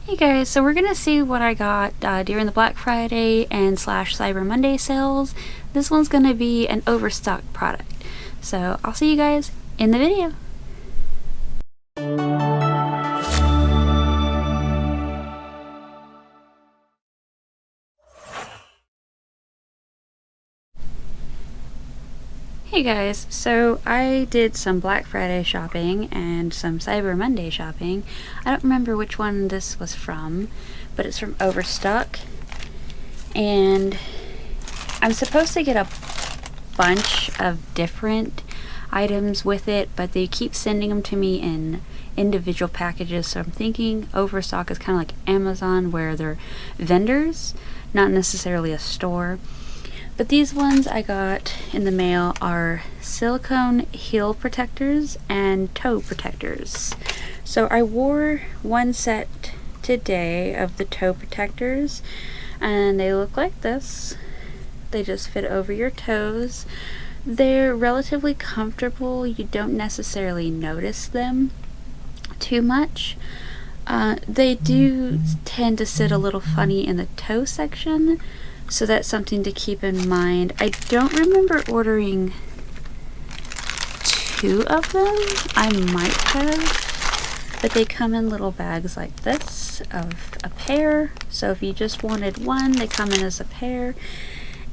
Hey guys, so we're gonna see what I got during the Black Friday and / Cyber Monday sales. This one's gonna be an Overstock product. So I'll see you guys in the video. Hey guys, so I did some Black Friday shopping and some Cyber Monday shopping. I don't remember which one this was from, but it's from Overstock. And I'm supposed to get a bunch of different items with it, but they keep sending them to me in individual packages, so I'm thinking Overstock is kind of like Amazon, where they're vendors, not necessarily a store. But these ones I got in the mail are silicone heel protectors and toe protectors. So I wore one set today of the toe protectors, and they look like this. They just fit over your toes. They're relatively comfortable. You don't necessarily notice them too much. They do tend to sit a little funny in the toe section, so that's something to keep in mind. I don't remember ordering 2 of them. I might have, but they come in little bags like this of a pair. So if you just wanted one, they come in as a pair.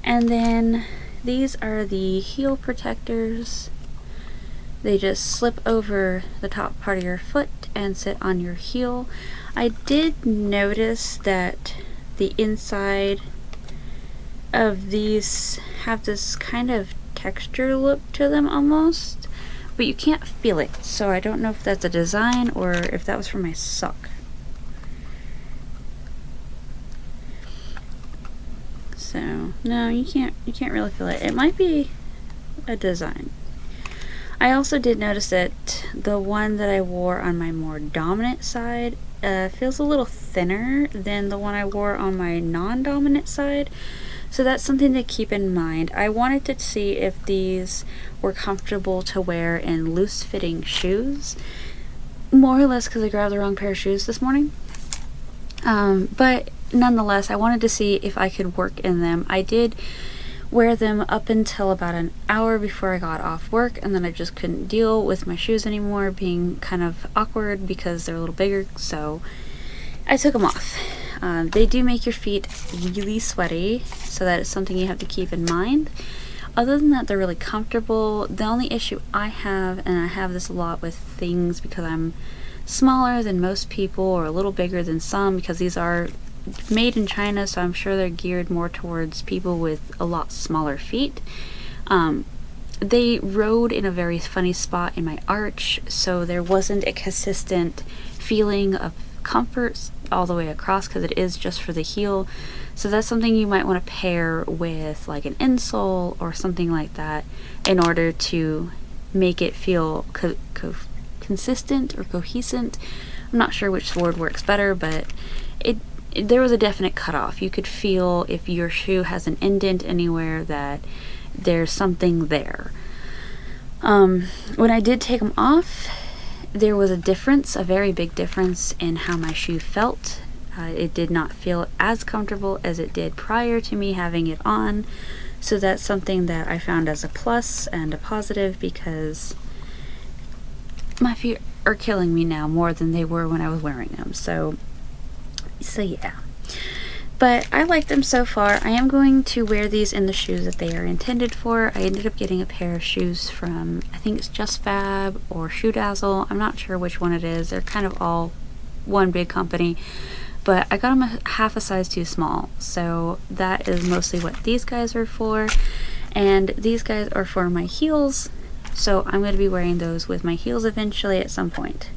And then these are the heel protectors. They just slip over the top part of your foot and sit on your heel. I did notice that the inside of these have this kind of texture look to them almost, but you can't feel it, so I don't know if that's a design or if that was for my sock. So no, you can't really feel it. It might be a design. I also did notice that the one that I wore on my more dominant side feels a little thinner than the one I wore on my non-dominant side. So that's something to keep in mind. I wanted to see if these were comfortable to wear in loose-fitting shoes, more or less because I grabbed the wrong pair of shoes this morning. But nonetheless, I wanted to see if I could work in them. I did wear them up until about an hour before I got off work, and then I just couldn't deal with my shoes anymore being kind of awkward because they're a little bigger, so I took them off. They do make your feet really sweaty, so that is something you have to keep in mind. Other than that, they're really comfortable. The only issue I have, and I have this a lot with things because I'm smaller than most people or a little bigger than some, because these are made in China, so I'm sure they're geared more towards people with a lot smaller feet. They rode in a very funny spot in my arch, so there wasn't a consistent feeling of comfort all the way across because it is just for the heel. So that's something you might want to pair with like an insole or something like that in order to make it feel consistent or cohesive. I'm not sure which word works better, but there was a definite cutoff. You could feel if your shoe has an indent anywhere that there's something there. When I did take them off, there was a difference, a very big difference in how my shoe felt. It did not feel as comfortable as it did prior to me having it on. So that's something that I found as a plus and a positive, because my feet are killing me now more than they were when I was wearing them. So yeah. But I like them so far. I am going to wear these in the shoes that they are intended for. I ended up getting a pair of shoes from, I think it's Just Fab or Shoe Dazzle. I'm not sure which one it is. They're kind of all one big company. But I got them a half a size too small. So that is mostly what these guys are for. And these guys are for my heels. So I'm going to be wearing those with my heels eventually at some point.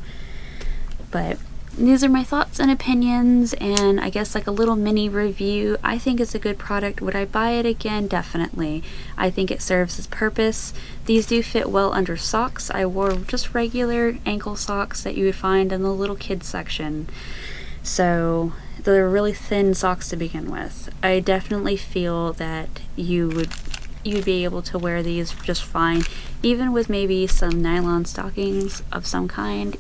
But these are my thoughts and opinions, and I guess like a little mini review. I think it's a good product. Would I buy it again? Definitely. I think it serves its purpose. These do fit well under socks. I wore just regular ankle socks that you would find in the little kids section. So they're really thin socks to begin with. I definitely feel that you'd be able to wear these just fine, even with maybe some nylon stockings of some kind.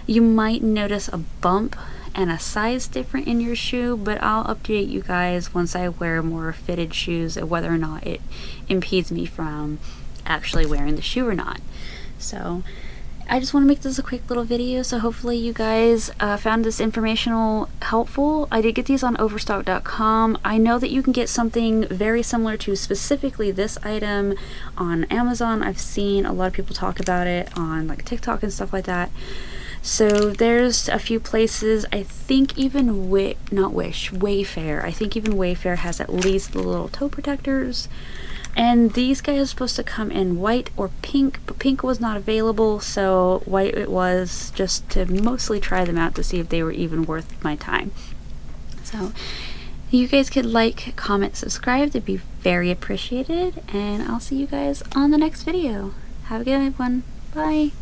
You might notice a bump and a size different in your shoe, but I'll update you guys once I wear more fitted shoes and whether or not it impedes me from actually wearing the shoe or not. So I just want to make this a quick little video, so hopefully you guys found this informational helpful. I did get these on Overstock.com. I know that you can get something very similar to specifically this item on Amazon. I've seen a lot of people talk about it on like TikTok and stuff like that. So there's a few places. I think even Wayfair. I think even Wayfair has at least the little toe protectors. And these guys are supposed to come in white or pink, but pink was not available, so white it was, just to mostly try them out to see if they were even worth my time. So you guys could like, comment, subscribe. That'd be very appreciated, and I'll see you guys on the next video. Have a good one. Bye.